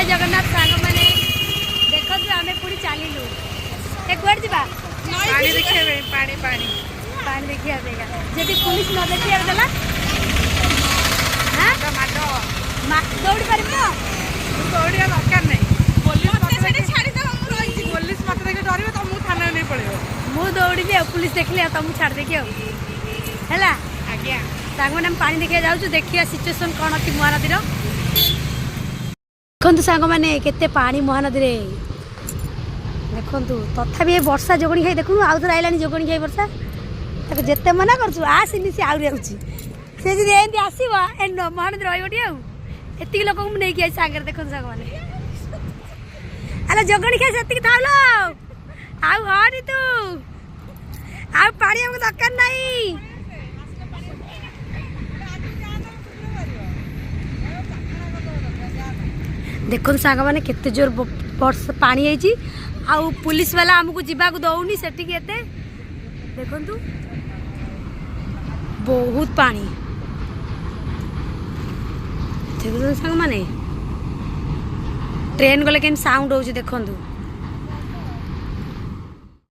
जय जगन्नाथ सांग मैंने देखो आम पुणी चलू कुआड़े जा पानी देखिए पानी पानी पानी देखिए जब पुलिस न देखिए देला दौड़ी पार दौड़ा दरकार नहीं पुलिस मत देखे डर तो मुझे थाना नहीं पड़े मु दौड़ी पुलिस देखली तुमको छाड़ देकी है आज्ञा सांग मैंने पानी देखा जाऊँ देखिए सिचुएसन कौन अच्छी महानदी देखु सांग मैंने केते पानी महानदी देखु तथापि वर्षा जोगणी खाई देखु आउ थे आइलानी जोगणी खाई वर्षा ताको जिते मना कर आसनी सी आउरी आउची से जी एमती आसब ए महानदी रही एति लोक नहीं सांगे देखो सांग मैंने अरे जोगणी खाई से थालो आउ हनी तू आउ पानी हमको दरकार नहीं देखो सांग मैंने केते जोर वर्षा पानी आई आउ पुलिस वाला आमको जीवाक दौनी से देखु बहुत पानी सांग मैंने ट्रेन गले के साउंड हो देखु